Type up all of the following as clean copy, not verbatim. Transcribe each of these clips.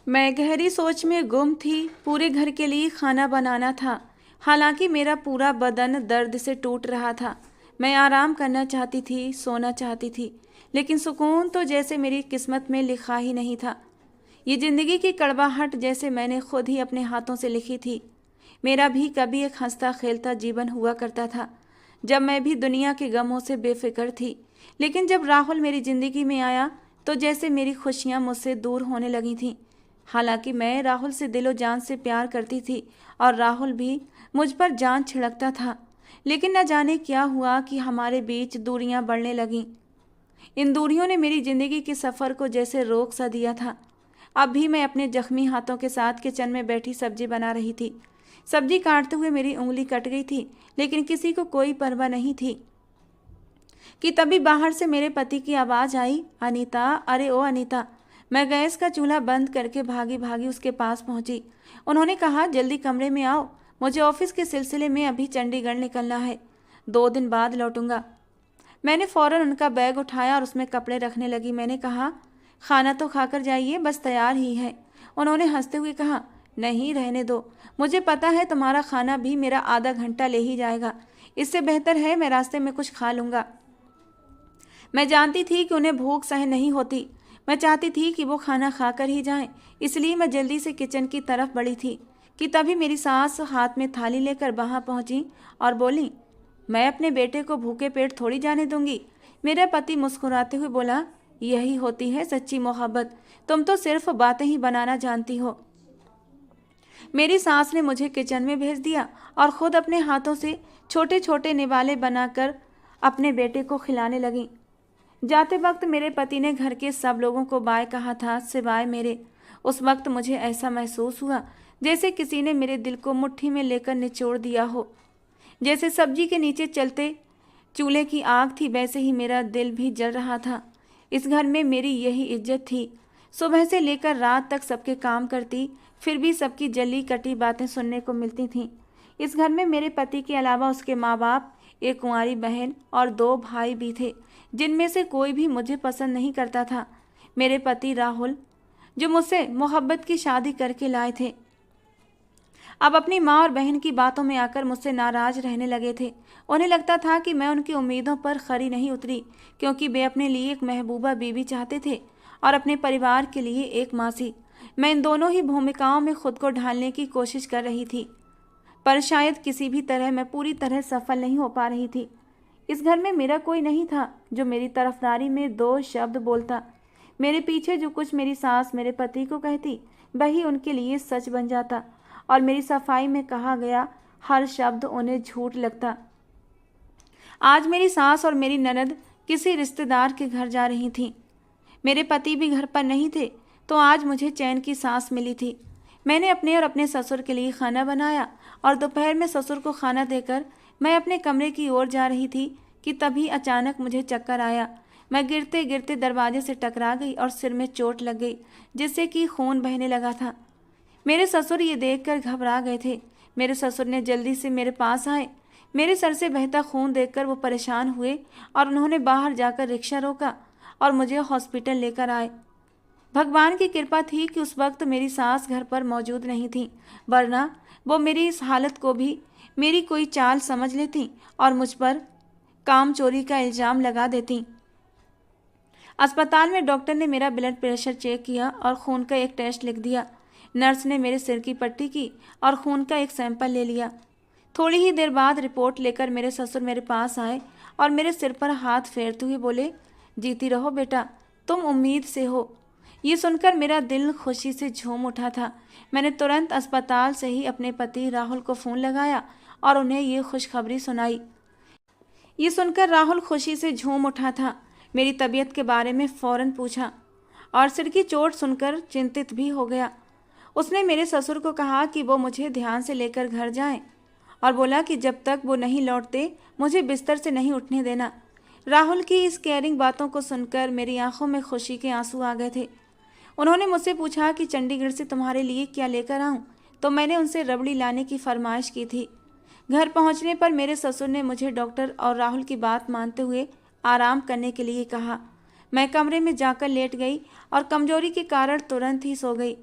मैं गहरी सोच में गुम थी। पूरे घर के लिए खाना बनाना था। हालांकि मेरा पूरा बदन दर्द से टूट रहा था। मैं आराम करना चाहती थी, सोना चाहती थी, लेकिन सुकून तो जैसे मेरी किस्मत में लिखा ही नहीं था। ये जिंदगी की कड़वाहट जैसे मैंने खुद ही अपने हाथों से लिखी थी। मेरा भी कभी एक हंसता खेलता जीवन हुआ करता था, जब मैं भी दुनिया के गमों से बेफिक्र थी। लेकिन जब राहुल मेरी जिंदगी में आया तो जैसे मेरी खुशियां मुझसे दूर होने लगी थीं। हालांकि मैं राहुल से दिलो जान से प्यार करती थी और राहुल भी मुझ पर जान छिड़कता था, लेकिन न जाने क्या हुआ कि हमारे बीच दूरियां बढ़ने लगीं। इन दूरियों ने मेरी जिंदगी के सफ़र को जैसे रोक सा दिया था। अब भी मैं अपने जख्मी हाथों के साथ किचन में बैठी सब्जी बना रही थी। सब्जी काटते हुए मेरी उंगली कट गई थी, लेकिन किसी को कोई परवाह नहीं थी कि तभी बाहर से मेरे पति की आवाज़ आई, अनीता, अरे ओ अनीता। मैं गैस का चूल्हा बंद करके भागी भागी उसके पास पहुंची। उन्होंने कहा, जल्दी कमरे में आओ, मुझे ऑफिस के सिलसिले में अभी चंडीगढ़ निकलना है, 2 दिन बाद लौटूंगा। मैंने फौरन उनका बैग उठाया और उसमें कपड़े रखने लगी। मैंने कहा, खाना तो खाकर जाइए, बस तैयार ही है। उन्होंने हंसते हुए कहा, नहीं, रहने दो, मुझे पता है तुम्हारा खाना भी मेरा आधा घंटा ले ही जाएगा। इससे बेहतर है मैं रास्ते में कुछ खा लूँगा। मैं जानती थी कि उन्हें भूख सहन नहीं होती। मैं चाहती थी कि वो खाना खाकर ही जाएं, इसलिए मैं जल्दी से किचन की तरफ बढ़ी थी कि तभी मेरी सास हाथ में थाली लेकर वहाँ पहुँची और बोली, मैं अपने बेटे को भूखे पेट थोड़ी जाने दूंगी। मेरा पति मुस्कुराते हुए बोला, यही होती है सच्ची मोहब्बत, तुम तो सिर्फ बातें ही बनाना जानती हो। मेरी सास ने मुझे किचन में भेज दिया और खुद अपने हाथों से छोटे छोटे निवाले बनाकर अपने बेटे को खिलाने लगी। जाते वक्त मेरे पति ने घर के सब लोगों को बाय कहा था, सिवाय मेरे। उस वक्त मुझे ऐसा महसूस हुआ जैसे किसी ने मेरे दिल को मुट्ठी में लेकर निचोड़ दिया हो। जैसे सब्जी के नीचे चलते चूल्हे की आग थी, वैसे ही मेरा दिल भी जल रहा था। इस घर में मेरी यही इज्जत थी। सुबह से लेकर रात तक सबके काम करती, फिर भी सबकी जली कटी बातें सुनने को मिलती थीं। इस घर में मेरे पति के अलावा उसके माँ बाप, एक कुंवारी बहन और 2 भाई भी थे, जिनमें से कोई भी मुझे पसंद नहीं करता था। मेरे पति राहुल, जो मुझसे मोहब्बत की शादी करके लाए थे, अब अपनी माँ और बहन की बातों में आकर मुझसे नाराज रहने लगे थे। उन्हें लगता था कि मैं उनकी उम्मीदों पर खरी नहीं उतरी, क्योंकि वे अपने लिए एक महबूबा बीवी चाहते थे और अपने परिवार के लिए एक मासी। मैं इन दोनों ही भूमिकाओं में खुद को ढालने की कोशिश कर रही थी, पर शायद किसी भी तरह मैं पूरी तरह सफल नहीं हो पा रही थी। इस घर में मेरा कोई नहीं था जो मेरी तरफदारी में 2 शब्द बोलता। मेरे पीछे जो कुछ मेरी सास मेरे पति को कहती, वही उनके लिए सच बन जाता, और मेरी सफाई में कहा गया हर शब्द उन्हें झूठ लगता। आज मेरी सास और मेरी ननद किसी रिश्तेदार के घर जा रही थीं। मेरे पति भी घर पर नहीं थे, तो आज मुझे चैन की सांस मिली थी। मैंने अपने और अपने ससुर के लिए खाना बनाया और दोपहर में ससुर को खाना देकर मैं अपने कमरे की ओर जा रही थी कि तभी अचानक मुझे चक्कर आया। मैं गिरते गिरते दरवाजे से टकरा गई और सिर में चोट लग गई, जिससे कि खून बहने लगा था। मेरे ससुर ये देखकर घबरा गए थे। मेरे ससुर ने जल्दी से मेरे पास आए। मेरे सर से बहता खून देखकर वो परेशान हुए और उन्होंने बाहर जाकर रिक्शा रोका और मुझे हॉस्पिटल लेकर आए। भगवान की कृपा थी कि उस वक्त मेरी सास घर पर मौजूद नहीं थी, वरना वो मेरी इस हालत को भी मेरी कोई चाल समझ लेती और मुझ पर काम चोरी का इल्ज़ाम लगा देती। अस्पताल में डॉक्टर ने मेरा ब्लड प्रेशर चेक किया और खून का एक टेस्ट लिख दिया। नर्स ने मेरे सिर की पट्टी की और खून का एक सैंपल ले लिया। थोड़ी ही देर बाद रिपोर्ट लेकर मेरे ससुर मेरे पास आए और मेरे सिर पर हाथ फेरते हुए बोले, जीती रहो बेटा, तुम उम्मीद से हो। ये सुनकर मेरा दिल खुशी से झूम उठा था। मैंने तुरंत अस्पताल से ही अपने पति राहुल को फ़ोन लगाया और उन्हें ये खुशखबरी सुनाई। ये सुनकर राहुल खुशी से झूम उठा था। मेरी तबीयत के बारे में फ़ौरन पूछा और सिर की चोट सुनकर चिंतित भी हो गया। उसने मेरे ससुर को कहा कि वो मुझे ध्यान से लेकर घर जाएं और बोला कि जब तक वो नहीं लौटते मुझे बिस्तर से नहीं उठने देना। राहुल की इस केयरिंग बातों को सुनकर मेरी आंखों में खुशी के आंसू आ गए थे। उन्होंने मुझसे पूछा कि चंडीगढ़ से तुम्हारे लिए क्या लेकर आऊं, तो मैंने उनसे रबड़ी लाने की फरमाइश की थी। घर पहुंचने पर मेरे ससुर ने मुझे डॉक्टर और राहुल की बात मानते हुए आराम करने के लिए कहा। मैं कमरे में जाकर लेट गई और कमजोरी के कारण तुरंत ही सो गई।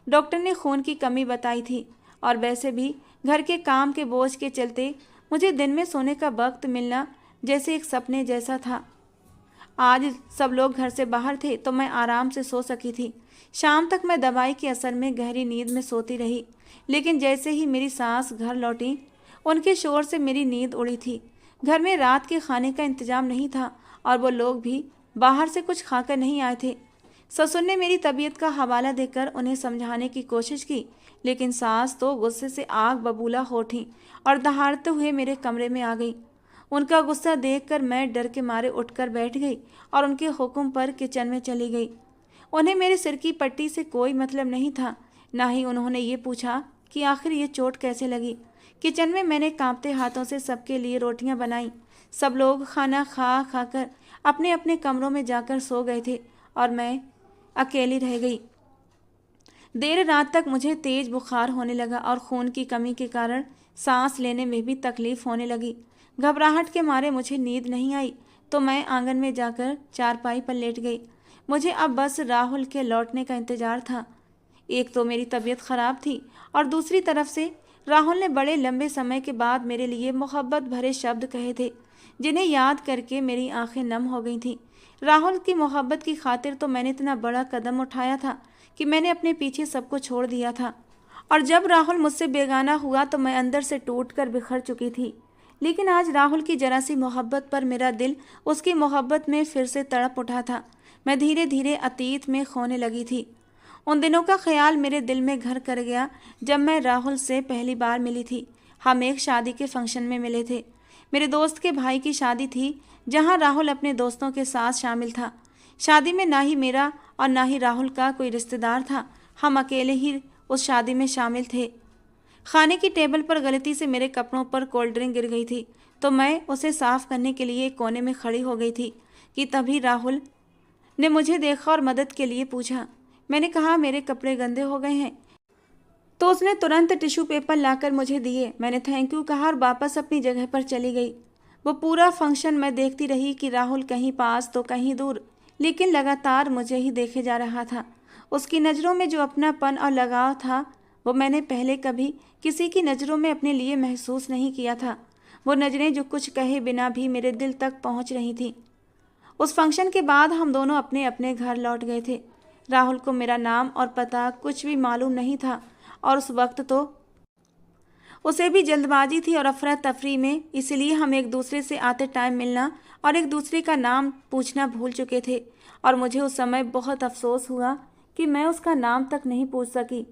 डॉक्टर ने खून की कमी बताई थी और वैसे भी घर के काम के बोझ के चलते मुझे दिन में सोने का वक्त मिलना जैसे एक सपने जैसा था। आज सब लोग घर से बाहर थे तो मैं आराम से सो सकी थी। शाम तक मैं दवाई के असर में गहरी नींद में सोती रही, लेकिन जैसे ही मेरी सास घर लौटी, उनके शोर से मेरी नींद उड़ी थी। घर में रात के खाने का इंतजाम नहीं था और वो लोग भी बाहर से कुछ खाकर नहीं आए थे। ससुर ने मेरी तबीयत का हवाला देकर उन्हें समझाने की कोशिश की, लेकिन सास तो गुस्से से आग बबूला हो उठी और दहाड़ते हुए मेरे कमरे में आ गई। उनका गुस्सा देखकर मैं डर के मारे उठकर बैठ गई और उनके हुक्म पर किचन में चली गई। उन्हें मेरे सिर की पट्टी से कोई मतलब नहीं था, ना ही उन्होंने ये पूछा कि आखिर ये चोट कैसे लगी। किचन में मैंने कांपते हाथों से सबके लिए रोटियां बनाई। सब लोग खाना खा खाकर अपने अपने कमरों में जाकर सो गए थे और मैं अकेली रह गई। देर रात तक मुझे तेज बुखार होने लगा और खून की कमी के कारण सांस लेने में भी तकलीफ होने लगी। घबराहट के मारे मुझे नींद नहीं आई तो मैं आंगन में जाकर चारपाई पर लेट गई। मुझे अब बस राहुल के लौटने का इंतजार था। एक तो मेरी तबीयत खराब थी और दूसरी तरफ से राहुल ने बड़े लंबे समय के बाद मेरे लिए मोहब्बत भरे शब्द कहे थे, जिन्हें याद करके मेरी आंखें नम हो गई थीं। राहुल की मोहब्बत की खातिर तो मैंने इतना बड़ा कदम उठाया था कि मैंने अपने पीछे सबको छोड़ दिया था, और जब राहुल मुझसे बेगाना हुआ तो मैं अंदर से टूटकर बिखर चुकी थी। लेकिन आज राहुल की जरा सी मोहब्बत पर मेरा दिल उसकी मोहब्बत में फिर से तड़प उठा था। मैं धीरे धीरे अतीत में खोने लगी थी। उन दिनों का ख्याल मेरे दिल में घर कर गया जब मैं राहुल से पहली बार मिली थी। हम एक शादी के फंक्शन में मिले थे। मेरे दोस्त के भाई की शादी थी, जहां राहुल अपने दोस्तों के साथ शामिल था। शादी में ना ही मेरा और ना ही राहुल का कोई रिश्तेदार था। हम अकेले ही उस शादी में शामिल थे। खाने की टेबल पर गलती से मेरे कपड़ों पर कोल्ड ड्रिंक गिर गई थी तो मैं उसे साफ करने के लिए एक कोने में खड़ी हो गई थी कि तभी राहुल ने मुझे देखा और मदद के लिए पूछा। मैंने कहा मेरे कपड़े गंदे हो गए हैं, तो उसने तुरंत टिश्यू पेपर लाकर मुझे दिए। मैंने थैंक यू कहा और वापस अपनी जगह पर चली गई। वो पूरा फंक्शन मैं देखती रही कि राहुल कहीं पास तो कहीं दूर, लेकिन लगातार मुझे ही देखे जा रहा था। उसकी नज़रों में जो अपनापन और लगाव था वो मैंने पहले कभी किसी की नज़रों में अपने लिए महसूस नहीं किया था। वो नज़रें जो कुछ कहे बिना भी मेरे दिल तक पहुंच रही थीं। उस फंक्शन के बाद हम दोनों अपने अपने घर लौट गए थे। राहुल को मेरा नाम और पता कुछ भी मालूम नहीं था और उस वक्त तो उसे भी जल्दबाजी थी और अफरा तफरी में, इसलिए हम एक दूसरे से आते टाइम मिलना और एक दूसरे का नाम पूछना भूल चुके थे। और मुझे उस समय बहुत अफसोस हुआ कि मैं उसका नाम तक नहीं पूछ सकी,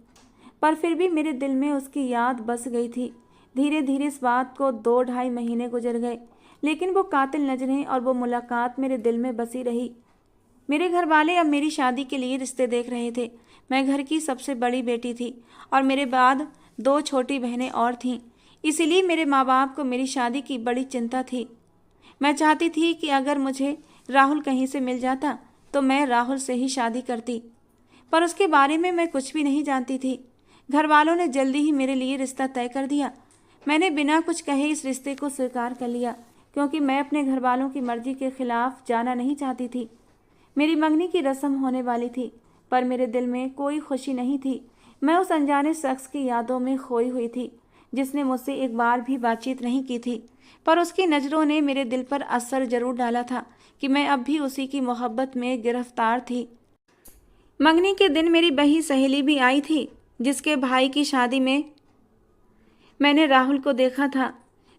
पर फिर भी मेरे दिल में उसकी याद बस गई थी। धीरे धीरे इस बात को 2-2.5 महीने गुजर गए, लेकिन वो कातिल नजरें और वो मुलाकात मेरे दिल में बसी रही। मेरे घर वाले अब मेरी शादी के लिए रिश्ते देख रहे थे। मैं घर की सबसे बड़ी बेटी थी और मेरे बाद 2 छोटी बहनें और थीं, इसीलिए मेरे माँ बाप को मेरी शादी की बड़ी चिंता थी। मैं चाहती थी कि अगर मुझे राहुल कहीं से मिल जाता तो मैं राहुल से ही शादी करती, पर उसके बारे में मैं कुछ भी नहीं जानती थी। घर वालों ने जल्दी ही मेरे लिए रिश्ता तय कर दिया। मैंने बिना कुछ कहे इस रिश्ते को स्वीकार कर लिया, क्योंकि मैं अपने घर वालों की मर्जी के खिलाफ जाना नहीं चाहती थी। मेरी मंगनी की रस्म होने वाली थी, पर मेरे दिल में कोई खुशी नहीं थी। मैं उस अनजाने शख्स की यादों में खोई हुई थी, जिसने मुझसे एक बार भी बातचीत नहीं की थी, पर उसकी नज़रों ने मेरे दिल पर असर जरूर डाला था कि मैं अब भी उसी की मोहब्बत में गिरफ्तार थी। मंगनी के दिन मेरी बही सहेली भी आई थी, जिसके भाई की शादी में मैंने राहुल को देखा था।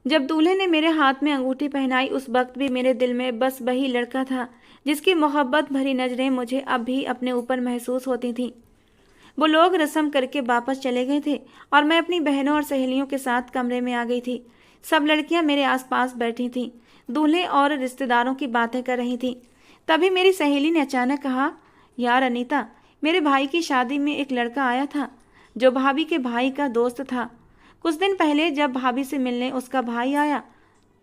जब दूल्हे ने मेरे हाथ में अंगूठी पहनाई, उस वक्त भी मेरे दिल में बस वही लड़का था जिसकी मोहब्बत भरी नज़रें मुझे अब भी अपने ऊपर महसूस होती थीं। वो लोग रस्म करके वापस चले गए थे और मैं अपनी बहनों और सहेलियों के साथ कमरे में आ गई थी। सब लड़कियां मेरे आसपास बैठी थीं, दूल्हे और रिश्तेदारों की बातें कर रही थीं। तभी मेरी सहेली ने अचानक कहा, यार अनीता, मेरे भाई की शादी में एक लड़का आया था जो भाभी के भाई का दोस्त था। कुछ दिन पहले जब भाभी से मिलने उसका भाई आया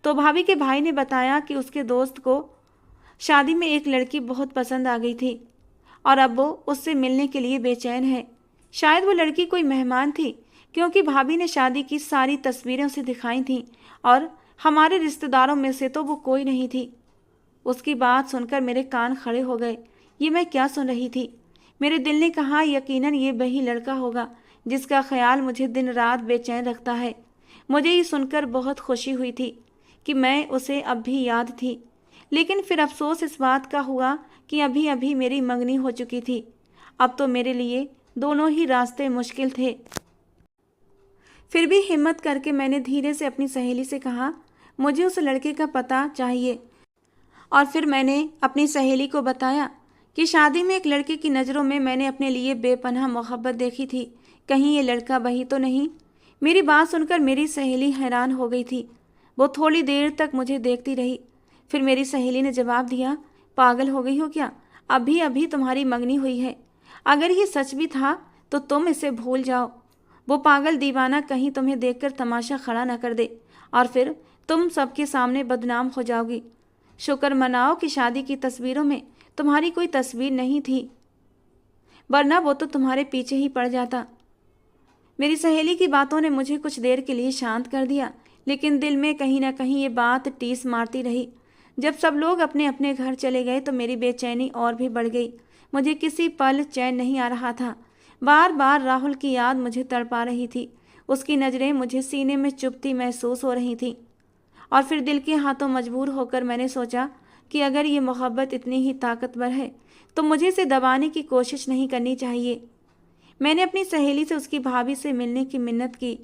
तो भाभी के भाई ने बताया कि उसके दोस्त को शादी में एक लड़की बहुत पसंद आ गई थी और अब वो उससे मिलने के लिए बेचैन है। शायद वो लड़की कोई मेहमान थी, क्योंकि भाभी ने शादी की सारी तस्वीरें उसे दिखाई थीं और हमारे रिश्तेदारों में से तो वो कोई नहीं थी। उसकी बात सुनकर मेरे कान खड़े हो गए। ये मैं क्या सुन रही थी? मेरे दिल ने कहा, यकीनन ये वही लड़का होगा जिसका ख्याल मुझे दिन रात बेचैन रखता है। मुझे ये सुनकर बहुत खुशी हुई थी कि मैं उसे अब भी याद थी, लेकिन फिर अफसोस इस बात का हुआ कि अभी अभी मेरी मंगनी हो चुकी थी। अब तो मेरे लिए दोनों ही रास्ते मुश्किल थे। फिर भी हिम्मत करके मैंने धीरे से अपनी सहेली से कहा, मुझे उस लड़के का पता चाहिए। और फिर मैंने अपनी सहेली को बताया कि शादी में एक लड़के की नज़रों में मैंने अपने लिए बेपनाह मोहब्बत देखी थी। कहीं ये लड़का वही तो नहीं? मेरी बात सुनकर मेरी सहेली हैरान हो गई थी। वो थोड़ी देर तक मुझे देखती रही। फिर मेरी सहेली ने जवाब दिया, पागल हो गई हो क्या? अभी अभी तुम्हारी मंगनी हुई है। अगर ये सच भी था तो तुम इसे भूल जाओ। वो पागल दीवाना कहीं तुम्हें देखकर तमाशा खड़ा न कर दे और फिर तुम सबके सामने बदनाम हो जाओगी। शुक्र मनाओ कि शादी की तस्वीरों में तुम्हारी कोई तस्वीर नहीं थी, वरना वो तो तुम्हारे पीछे ही पड़ जाता। मेरी सहेली की बातों ने मुझे कुछ देर के लिए शांत कर दिया, लेकिन दिल में कहीं ना कहीं ये बात टीस मारती रही। जब सब लोग अपने अपने घर चले गए तो मेरी बेचैनी और भी बढ़ गई। मुझे किसी पल चैन नहीं आ रहा था। बार बार राहुल की याद मुझे तड़पा रही थी। उसकी नज़रें मुझे सीने में चुभती महसूस हो रही थी। और फिर दिल के हाथों मजबूर होकर मैंने सोचा कि अगर ये मोहब्बत इतनी ही ताकतवर है तो मुझे इसे दबाने की कोशिश नहीं करनी चाहिए। मैंने अपनी सहेली से उसकी भाभी से मिलने की मिन्नत की।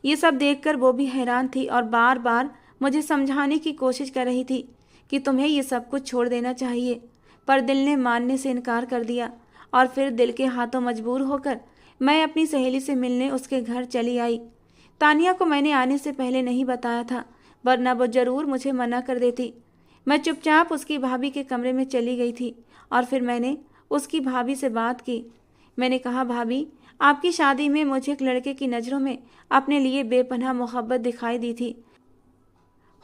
ये सब देखकर वो भी हैरान थी और बार बार मुझे समझाने की कोशिश कर रही थी कि तुम्हें ये सब कुछ छोड़ देना चाहिए, पर दिल ने मानने से इनकार कर दिया। और फिर दिल के हाथों मजबूर होकर मैं अपनी सहेली से मिलने उसके घर चली आई। तानिया को मैंने आने से पहले नहीं बताया था, वरना वो ज़रूर मुझे मना कर देती। मैं चुपचाप उसकी भाभी के कमरे में चली गई थी और फिर मैंने उसकी भाभी से बात की। मैंने कहा, भाभी, आपकी शादी में मुझे एक लड़के की नज़रों में अपने लिए बेपनाह मोहब्बत दिखाई दी थी।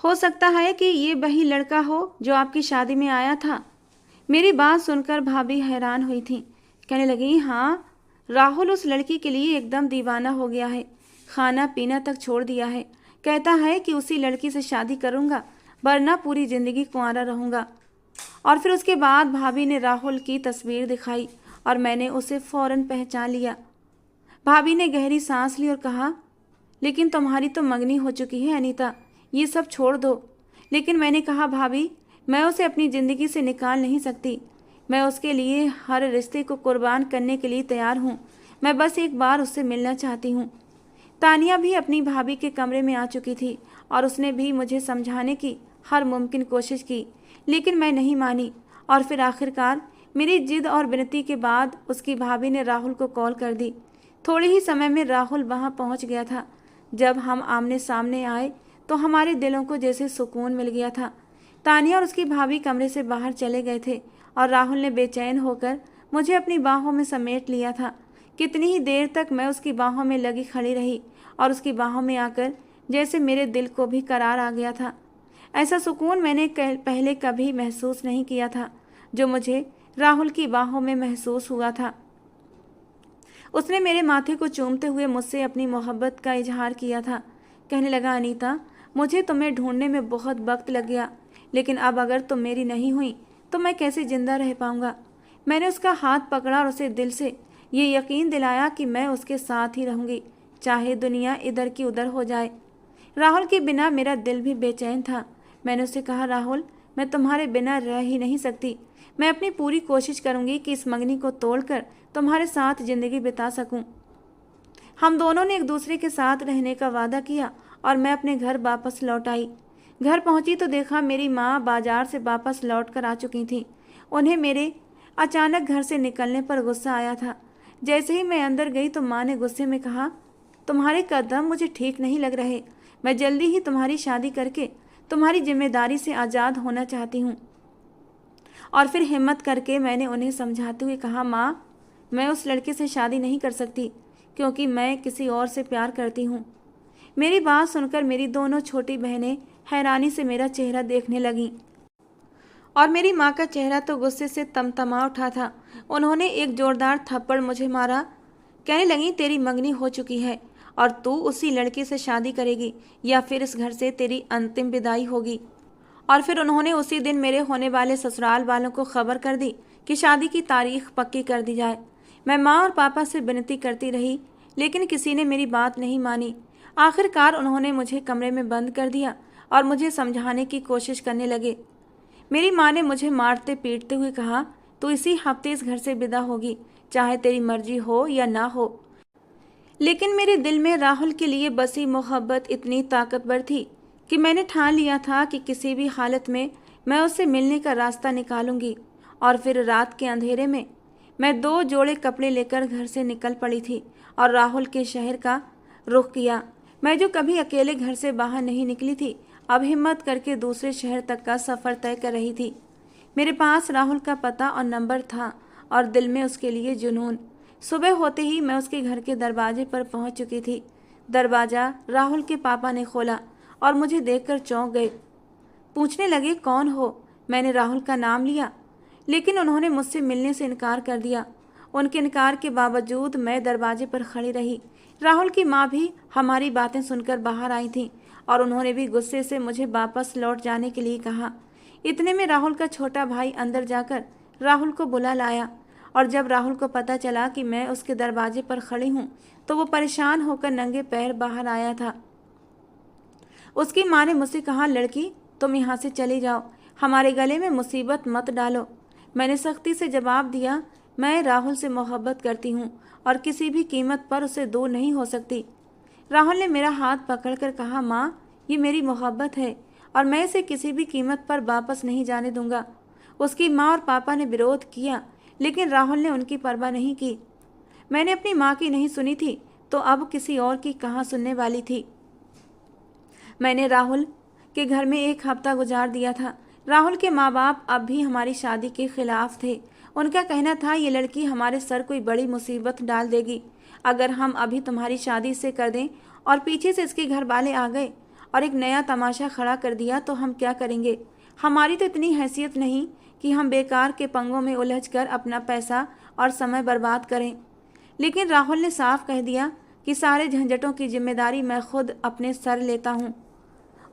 हो सकता है कि ये वही लड़का हो जो आपकी शादी में आया था। मेरी बात सुनकर भाभी हैरान हुई थी। कहने लगी, हाँ, राहुल उस लड़की के लिए एकदम दीवाना हो गया है। खाना पीना तक छोड़ दिया है। कहता है कि उसी लड़की से शादी करूँगा, वरना पूरी ज़िंदगी कुंवारा रहूँगा। और फिर उसके बाद भाभी ने राहुल की तस्वीर दिखाई और मैंने उसे फ़ौरन पहचान लिया। भाभी ने गहरी सांस ली और कहा, लेकिन तुम्हारी तो मंगनी हो चुकी है अनीता, ये सब छोड़ दो। लेकिन मैंने कहा, भाभी, मैं उसे अपनी ज़िंदगी से निकाल नहीं सकती। मैं उसके लिए हर रिश्ते को कुर्बान करने के लिए तैयार हूँ। मैं बस एक बार उससे मिलना चाहती हूँ। तानिया भी अपनी भाभी के कमरे में आ चुकी थी और उसने भी मुझे समझाने की हर मुमकिन कोशिश की, लेकिन मैं नहीं मानी। और फिर आखिरकार मेरी जिद और विनती के बाद उसकी भाभी ने राहुल को कॉल कर दी। थोड़े ही समय में राहुल वहां पहुंच गया था। जब हम आमने सामने आए तो हमारे दिलों को जैसे सुकून मिल गया था। तानिया और उसकी भाभी कमरे से बाहर चले गए थे और राहुल ने बेचैन होकर मुझे अपनी बाहों में समेट लिया था। कितनी ही देर तक मैं उसकी बाहों में लगी खड़ी रही और उसकी बाहों में आकर जैसे मेरे दिल को भी करार आ गया था। ऐसा सुकून मैंने पहले कभी महसूस नहीं किया था जो मुझे राहुल की बाहों में महसूस हुआ था। उसने मेरे माथे को चूमते हुए मुझसे अपनी मोहब्बत का इजहार किया था। कहने लगा, अनीता, मुझे तुम्हें ढूंढने में बहुत वक्त लग गया, लेकिन अब अगर तुम मेरी नहीं हुई तो मैं कैसे जिंदा रह पाऊंगा। मैंने उसका हाथ पकड़ा और उसे दिल से ये यकीन दिलाया कि मैं उसके साथ ही रहूंगी, चाहे दुनिया इधर की उधर हो जाए। राहुल के बिना मेरा दिल भी बेचैन था। मैंने उसे कहा, राहुल, मैं तुम्हारे बिना रह ही नहीं सकती। मैं अपनी पूरी कोशिश करूंगी कि इस मंगनी को तोड़कर तुम्हारे साथ ज़िंदगी बिता सकूं। हम दोनों ने एक दूसरे के साथ रहने का वादा किया और मैं अपने घर वापस लौट आई। घर पहुंची तो देखा मेरी माँ बाजार से वापस लौट कर आ चुकी थी। उन्हें मेरे अचानक घर से निकलने पर गुस्सा आया था। जैसे ही मैं अंदर गई तो माँ ने गुस्से में कहा, तुम्हारे कदम मुझे ठीक नहीं लग रहे। मैं जल्दी ही तुम्हारी शादी करके तुम्हारी जिम्मेदारी से आज़ाद होना चाहती हूँ। और फिर हिम्मत करके मैंने उन्हें समझाते हुए कहा, माँ, मैं उस लड़के से शादी नहीं कर सकती क्योंकि मैं किसी और से प्यार करती हूँ। मेरी बात सुनकर मेरी दोनों छोटी बहनें हैरानी से मेरा चेहरा देखने लगीं और मेरी माँ का चेहरा तो गुस्से से तमतमा उठा था। उन्होंने एक जोरदार थप्पड़ मुझे मारा। कहने लगी, तेरी मंगनी हो चुकी है और तू उसी लड़के से शादी करेगी या फिर इस घर से तेरी अंतिम विदाई होगी। और फिर उन्होंने उसी दिन मेरे होने वाले ससुराल वालों को खबर कर दी कि शादी की तारीख पक्की कर दी जाए। मैं माँ और पापा से विनती करती रही, लेकिन किसी ने मेरी बात नहीं मानी। आखिरकार उन्होंने मुझे कमरे में बंद कर दिया और मुझे समझाने की कोशिश करने लगे। मेरी माँ ने मुझे मारते पीटते हुए कहा, तू इसी हफ्ते इस घर से विदा होगी, चाहे तेरी मर्जी हो या ना हो। लेकिन मेरे दिल में राहुल के लिए बसी मोहब्बत इतनी ताकतवर थी कि मैंने ठान लिया था कि किसी भी हालत में मैं उससे मिलने का रास्ता निकालूंगी। और फिर रात के अंधेरे में मैं 2 जोड़े कपड़े लेकर घर से निकल पड़ी थी और राहुल के शहर का रुख किया। मैं जो कभी अकेले घर से बाहर नहीं निकली थी, अब हिम्मत करके दूसरे शहर तक का सफ़र तय कर रही थी। मेरे पास राहुल का पता और नंबर था और दिल में उसके लिए जुनून। सुबह होते ही मैं उसके घर के दरवाजे पर पहुंच चुकी थी। दरवाज़ा राहुल के पापा ने खोला और मुझे देखकर चौंक गए। पूछने लगे, कौन हो? मैंने राहुल का नाम लिया, लेकिन उन्होंने मुझसे मिलने से इनकार कर दिया। उनके इनकार के बावजूद मैं दरवाजे पर खड़ी रही। राहुल की माँ भी हमारी बातें सुनकर बाहर आई थीं और उन्होंने भी गुस्से से मुझे वापस लौट जाने के लिए कहा। इतने में राहुल का छोटा भाई अंदर जाकर राहुल को बुला लाया और जब राहुल को पता चला कि मैं उसके दरवाजे पर खड़ी हूँ तो वो परेशान होकर नंगे पैर बाहर आया था। उसकी माँ ने मुझसे कहा, लड़की तुम यहाँ से चली जाओ, हमारे गले में मुसीबत मत डालो। मैंने सख्ती से जवाब दिया, मैं राहुल से मोहब्बत करती हूँ और किसी भी कीमत पर उसे दूर नहीं हो सकती। राहुल ने मेरा हाथ पकड़कर कहा, माँ ये मेरी मोहब्बत है और मैं इसे किसी भी कीमत पर वापस नहीं जाने दूंगा। उसकी माँ और पापा ने विरोध किया, लेकिन राहुल ने उनकी परवाह नहीं की। मैंने अपनी माँ की नहीं सुनी थी तो अब किसी और की कहाँ सुनने वाली थी। मैंने राहुल के घर में 1 हफ्ता गुजार दिया था। राहुल के माँ बाप अब भी हमारी शादी के खिलाफ थे। उनका कहना था, ये लड़की हमारे सर कोई बड़ी मुसीबत डाल देगी। अगर हम अभी तुम्हारी शादी से कर दें और पीछे से इसके घर वाले आ गए और एक नया तमाशा खड़ा कर दिया तो हम क्या करेंगे? हमारी तो इतनी हैसियत नहीं कि हम बेकार के पंगों में उलझकर अपना पैसा और समय बर्बाद करें। लेकिन राहुल ने साफ कह दिया कि सारे झंझटों की जिम्मेदारी मैं खुद अपने सर लेता हूँ।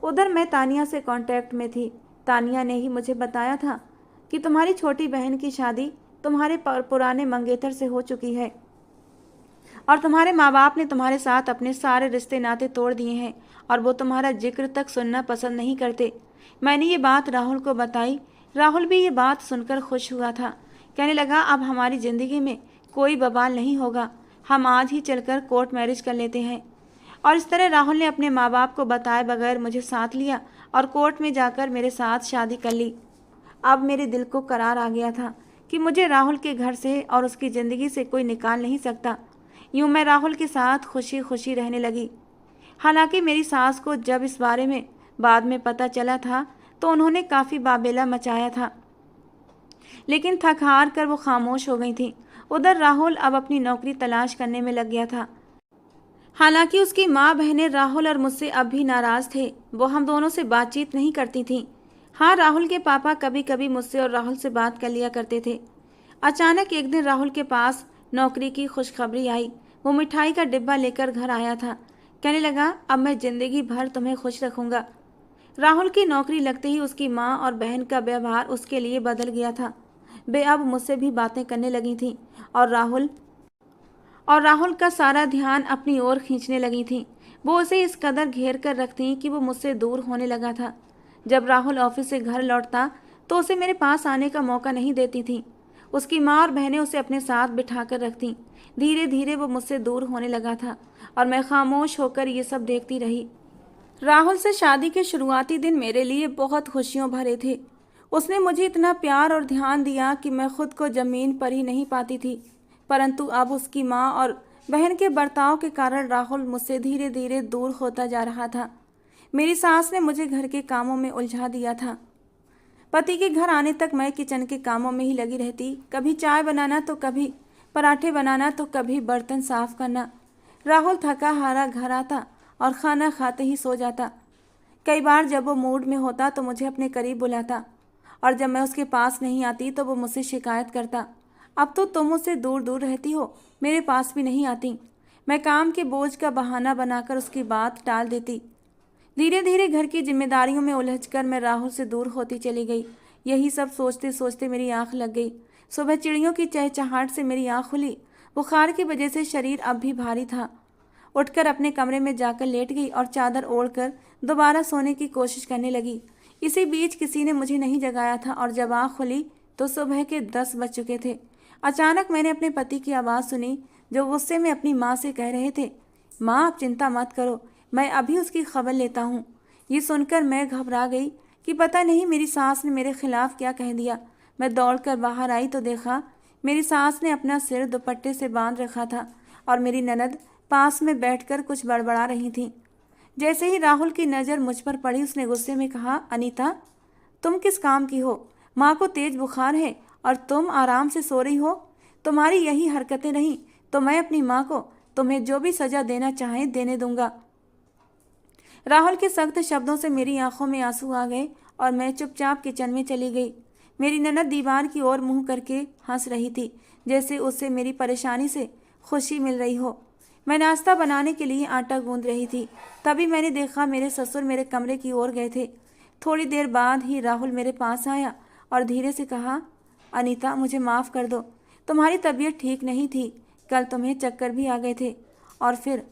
उधर मैं तानिया से कांटेक्ट में थी। तानिया ने ही मुझे बताया था कि तुम्हारी छोटी बहन की शादी तुम्हारे पुराने मंगेतर से हो चुकी है और तुम्हारे माँ बाप ने तुम्हारे साथ अपने सारे रिश्ते नाते तोड़ दिए हैं और वो तुम्हारा जिक्र तक सुनना पसंद नहीं करते। मैंने ये बात राहुल को बताई। राहुल भी ये बात सुनकर खुश हुआ था। कहने लगा, अब हमारी ज़िंदगी में कोई बवाल नहीं होगा, हम आज ही चलकर कोर्ट मैरिज कर लेते हैं। और इस तरह राहुल ने अपने माँ बाप को बताए बगैर मुझे साथ लिया और कोर्ट में जाकर मेरे साथ शादी कर ली। अब मेरे दिल को करार आ गया था कि मुझे राहुल के घर से और उसकी ज़िंदगी से कोई निकाल नहीं सकता। यूँ मैं राहुल के साथ खुशी खुशी रहने लगी। हालांकि मेरी सास को जब इस बारे में बाद में पता चला था तो उन्होंने काफ़ी बाबेला मचाया था, लेकिन थक हार कर वो खामोश हो गई थी। उधर राहुल अब अपनी नौकरी तलाश करने में लग गया था। हालांकि उसकी माँ बहनें राहुल और मुझसे अब भी नाराज़ थे। वो हम दोनों से बातचीत नहीं करती थीं। हाँ, राहुल के पापा कभी कभी मुझसे और राहुल से बात कर लिया करते थे। अचानक एक दिन राहुल के पास नौकरी की खुशखबरी आई। वो मिठाई का डिब्बा लेकर घर आया था। कहने लगा, अब मैं ज़िंदगी भर तुम्हें खुश रखूँगा। राहुल की नौकरी लगते ही उसकी माँ और बहन का व्यवहार उसके लिए बदल गया था। वे अब मुझसे भी बातें करने लगी थीं और राहुल का सारा ध्यान अपनी ओर खींचने लगी थीं। वो उसे इस कदर घेर कर रखती कि वो मुझसे दूर होने लगा था। जब राहुल ऑफिस से घर लौटता तो उसे मेरे पास आने का मौका नहीं देती थीं। उसकी माँ और बहनें उसे अपने साथ बिठा कर रखतीं। धीरे धीरे वो मुझसे दूर होने लगा था और मैं खामोश होकर ये सब देखती रही। राहुल से शादी के शुरुआती दिन मेरे लिए बहुत खुशियों भरे थे। उसने मुझे इतना प्यार और ध्यान दिया कि मैं खुद को ज़मीन पर ही नहीं पाती थी। परंतु अब उसकी माँ और बहन के बर्ताव के कारण राहुल मुझसे धीरे धीरे दूर होता जा रहा था। मेरी सास ने मुझे घर के कामों में उलझा दिया था। पति के घर आने तक मैं किचन के कामों में ही लगी रहती। कभी चाय बनाना तो कभी पराठे बनाना तो कभी बर्तन साफ करना। राहुल थका हारा घर आता और खाना खाते ही सो जाता। कई बार जब वो मूड में होता तो मुझे अपने करीब बुलाता और जब मैं उसके पास नहीं आती तो वो मुझसे शिकायत करता, अब तो तुम मुझसे दूर दूर रहती हो, मेरे पास भी नहीं आती। मैं काम के बोझ का बहाना बनाकर उसकी बात टाल देती। धीरे धीरे घर की जिम्मेदारियों में उलझकर मैं राहुल से दूर होती चली गई। यही सब सोचते सोचते मेरी आंख लग गई। सुबह चिड़ियों की चहचहाहट से मेरी आँख खुली। बुखार की वजह से शरीर अब भी भारी था। उठकर अपने कमरे में जाकर लेट गई और चादर ओढ़कर दोबारा सोने की कोशिश करने लगी। इसी बीच किसी ने मुझे नहीं जगाया था और जब आँख खुली तो सुबह के 10 बज चुके थे। अचानक मैंने अपने पति की आवाज़ सुनी, जो गुस्से में अपनी माँ से कह रहे थे, माँ आप चिंता मत करो, मैं अभी उसकी खबर लेता हूँ। ये सुनकर मैं घबरा गई कि पता नहीं मेरी सास ने मेरे खिलाफ क्या कह दिया। मैं दौड़कर बाहर आई तो देखा मेरी सास ने अपना सिर दुपट्टे से बांध रखा था और मेरी ननद पास में बैठकर कुछ बड़बड़ा रही थी। जैसे ही राहुल की नज़र मुझ पर पड़ी, उसने गुस्से में कहा, अनीता तुम किस काम की हो? माँ को तेज बुखार है और तुम आराम से सो रही हो। तुम्हारी यही हरकतें रहीं तो मैं अपनी माँ को तुम्हें जो भी सज़ा देना चाहे देने दूंगा। राहुल के सख्त शब्दों से मेरी आंखों में आंसू आ गए और मैं चुपचाप किचन में चली गई। मेरी ननद दीवार की ओर मुंह करके हंस रही थी, जैसे उससे मेरी परेशानी से खुशी मिल रही हो। मैं नाश्ता बनाने के लिए आटा गूंद रही थी, तभी मैंने देखा मेरे ससुर मेरे कमरे की ओर गए थे। थोड़ी देर बाद ही राहुल मेरे पास आया और धीरे से कहा, अनीता मुझे माफ़ कर दो, तुम्हारी तबीयत ठीक नहीं थी, कल तुम्हें चक्कर भी आ गए थे। और फिर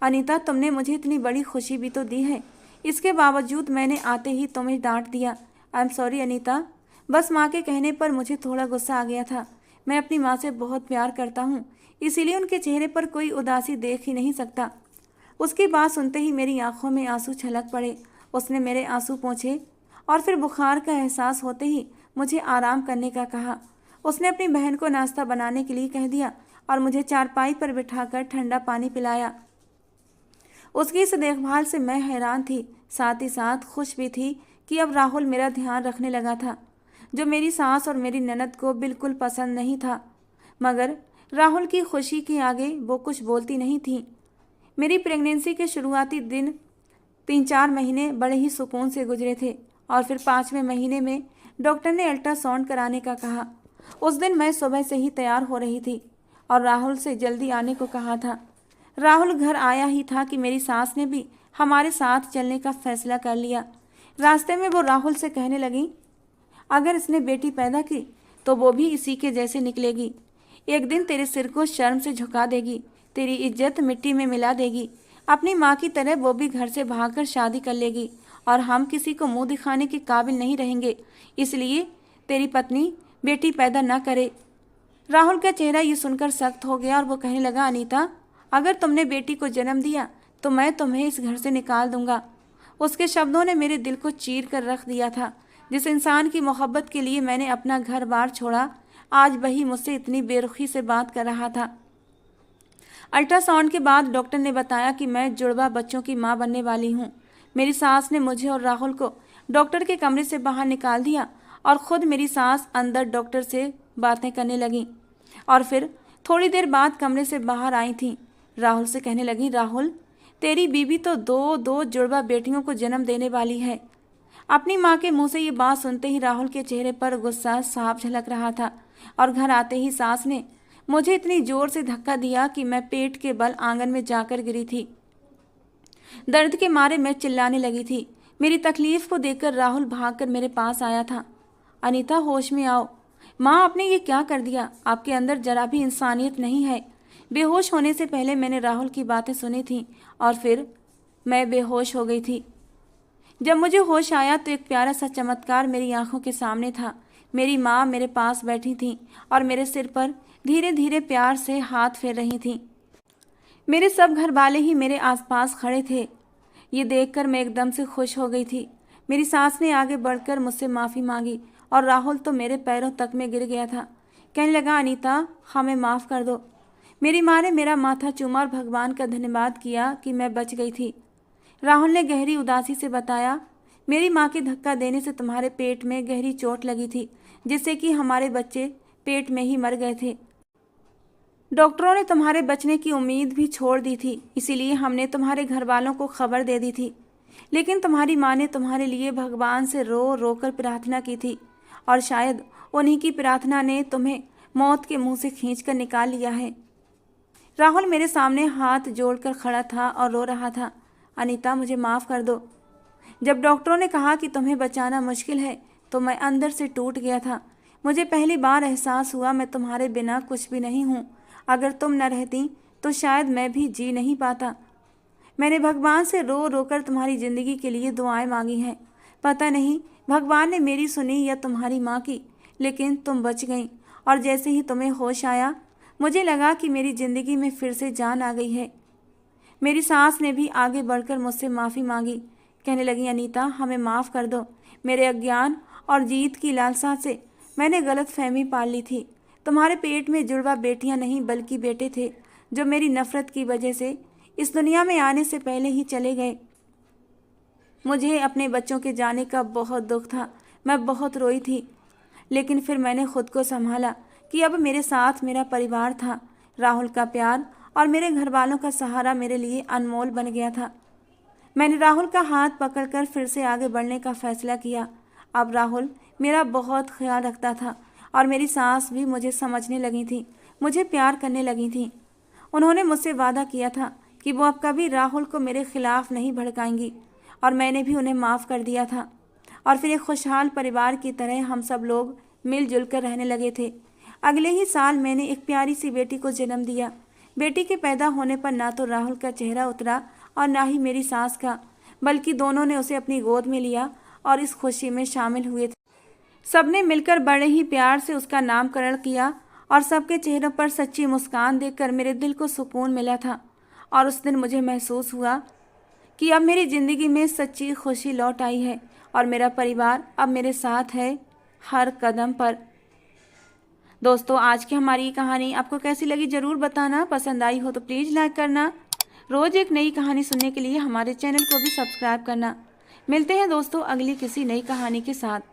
अनीता तुमने मुझे इतनी बड़ी खुशी भी तो दी है, इसके बावजूद मैंने आते ही तुम्हें डांट दिया। आई एम सॉरी अनीता, बस माँ के कहने पर मुझे थोड़ा गुस्सा आ गया था। मैं अपनी माँ से बहुत प्यार करता हूँ, इसीलिए उनके चेहरे पर कोई उदासी देख ही नहीं सकता। उसकी बात सुनते ही मेरी आंखों में आंसू छलक पड़े। उसने मेरे आंसू पोंछे और फिर बुखार का एहसास होते ही मुझे आराम करने का कहा। उसने अपनी बहन को नाश्ता बनाने के लिए कह दिया और मुझे चारपाई पर बिठाकर ठंडा पानी पिलाया। उसकी इस देखभाल से मैं हैरान थी, साथ ही साथ खुश भी थी कि अब राहुल मेरा ध्यान रखने लगा था, जो मेरी सास और मेरी ननद को बिल्कुल पसंद नहीं था। मगर राहुल की खुशी के आगे वो कुछ बोलती नहीं थी। मेरी प्रेगनेंसी के शुरुआती दिन 3-4 महीने बड़े ही सुकून से गुजरे थे और फिर 5वें महीने में डॉक्टर ने अल्ट्रासाउंड कराने का कहा। उस दिन मैं सुबह से ही तैयार हो रही थी और राहुल से जल्दी आने को कहा था। राहुल घर आया ही था कि मेरी सास ने भी हमारे साथ चलने का फैसला कर लिया। रास्ते में वो राहुल से कहने लगी, अगर इसने बेटी पैदा की तो वो भी इसी के जैसे निकलेगी। एक दिन तेरे सिर को शर्म से झुका देगी, तेरी इज्जत मिट्टी में मिला देगी। अपनी माँ की तरह वो भी घर से भागकर शादी कर लेगी और हम किसी को मुंह दिखाने के काबिल नहीं रहेंगे। इसलिए तेरी पत्नी बेटी पैदा न करे। राहुल का चेहरा ये सुनकर सख्त हो गया और वो कहने लगा, अनीता अगर तुमने बेटी को जन्म दिया तो मैं तुम्हें इस घर से निकाल दूंगा। उसके शब्दों ने मेरे दिल को चीर कर रख दिया था। जिस इंसान की मोहब्बत के लिए मैंने अपना घर बार छोड़ा, आज वही मुझसे इतनी बेरुखी से बात कर रहा था। अल्ट्रासाउंड के बाद डॉक्टर ने बताया कि मैं जुड़वा बच्चों की मां बनने वाली हूं। मेरी सास ने मुझे और राहुल को डॉक्टर के कमरे से बाहर निकाल दिया और ख़ुद मेरी सास अंदर डॉक्टर से बातें करने लगी और फिर थोड़ी देर बाद कमरे से बाहर आई थी। राहुल से कहने लगी, राहुल तेरी बीबी तो दो जुड़वा बेटियों को जन्म देने वाली है। अपनी माँ के मुंह से ये बात सुनते ही राहुल के चेहरे पर गुस्सा साफ झलक रहा था और घर आते ही सास ने मुझे इतनी जोर से धक्का दिया कि मैं पेट के बल आंगन में जाकर गिरी थी। दर्द के मारे मैं चिल्लाने लगी थी। मेरी तकलीफ को देखकर राहुल भागकर मेरे पास आया था। अनीता होश में आओ, माँ आपने ये क्या कर दिया? आपके अंदर जरा भी इंसानियत नहीं है। बेहोश होने से पहले मैंने राहुल की बातें सुनी थी और फिर मैं बेहोश हो गई थी। जब मुझे होश आया तो एक प्यारा सा चमत्कार मेरी आंखों के सामने था। मेरी माँ मेरे पास बैठी थी और मेरे सिर पर धीरे धीरे प्यार से हाथ फेर रही थी। मेरे सब घर वाले ही मेरे आसपास खड़े थे। ये देखकर मैं एकदम से खुश हो गई थी। मेरी सास ने आगे बढ़कर मुझसे माफ़ी मांगी और राहुल तो मेरे पैरों तक में गिर गया था। कहने लगा, अनीता हमें माफ़ कर दो। मेरी माँ ने मेरा माथा चूमा और भगवान का धन्यवाद किया कि मैं बच गई थी। राहुल ने गहरी उदासी से बताया, मेरी माँ के धक्का देने से तुम्हारे पेट में गहरी चोट लगी थी, जिससे कि हमारे बच्चे पेट में ही मर गए थे। डॉक्टरों ने तुम्हारे बचने की उम्मीद भी छोड़ दी थी, इसीलिए हमने तुम्हारे घर वालों को खबर दे दी थी। लेकिन तुम्हारी माँ ने तुम्हारे लिए भगवान से रो रो कर प्रार्थना की थी और शायद उन्हीं की प्रार्थना ने तुम्हें मौत के मुंह से खींच कर निकाल लिया है। राहुल मेरे सामने हाथ जोड़कर खड़ा था और रो रहा था। अनीता मुझे माफ़ कर दो। जब डॉक्टरों ने कहा कि तुम्हें बचाना मुश्किल है तो मैं अंदर से टूट गया था। मुझे पहली बार एहसास हुआ मैं तुम्हारे बिना कुछ भी नहीं हूँ। अगर तुम न रहती तो शायद मैं भी जी नहीं पाता। मैंने भगवान से रो रो कर तुम्हारी ज़िंदगी के लिए दुआएं मांगी हैं। पता नहीं भगवान ने मेरी सुनी या तुम्हारी माँ की, लेकिन तुम बच गईं। और जैसे ही तुम्हें होश आया, मुझे लगा कि मेरी ज़िंदगी में फिर से जान आ गई है। मेरी सास ने भी आगे बढ़कर मुझसे माफ़ी मांगी। कहने लगी, अनीता, हमें माफ़ कर दो। मेरे अज्ञान और जीत की लालसा से मैंने गलत फहमी पाल ली थी। तुम्हारे पेट में जुड़वा बेटियां नहीं बल्कि बेटे थे, जो मेरी नफ़रत की वजह से इस दुनिया में आने से पहले ही चले गए। मुझे अपने बच्चों के जाने का बहुत दुख था। मैं बहुत रोई थी, लेकिन फिर मैंने खुद को संभाला कि अब मेरे साथ मेरा परिवार था। राहुल का प्यार और मेरे घर वालों का सहारा मेरे लिए अनमोल बन गया था। मैंने राहुल का हाथ पकड़कर फिर से आगे बढ़ने का फैसला किया। अब राहुल मेरा बहुत ख्याल रखता था और मेरी सास भी मुझे समझने लगी थी, मुझे प्यार करने लगी थी। उन्होंने मुझसे वादा किया था कि वो अब कभी राहुल को मेरे खिलाफ नहीं भड़काएंगी, और मैंने भी उन्हें माफ़ कर दिया था। और फिर एक खुशहाल परिवार की तरह हम सब लोग मिलजुल कर रहने लगे थे। अगले ही साल मैंने एक प्यारी सी बेटी को जन्म दिया। बेटी के पैदा होने पर ना तो राहुल का चेहरा उतरा और ना ही मेरी सास का, बल्कि दोनों ने उसे अपनी गोद में लिया और इस खुशी में शामिल हुए थे। सबने मिलकर बड़े ही प्यार से उसका नामकरण किया और सबके चेहरों पर सच्ची मुस्कान देखकर मेरे दिल को सुकून मिला था। और उस दिन मुझे महसूस हुआ कि अब मेरी ज़िंदगी में सच्ची खुशी लौट आई है और मेरा परिवार अब मेरे साथ है हर कदम पर। दोस्तों, आज की हमारी ये कहानी आपको कैसी लगी ज़रूर बताना। पसंद आई हो तो प्लीज़ लाइक करना। रोज़ एक नई कहानी सुनने के लिए हमारे चैनल को भी सब्सक्राइब करना। मिलते हैं दोस्तों अगली किसी नई कहानी के साथ।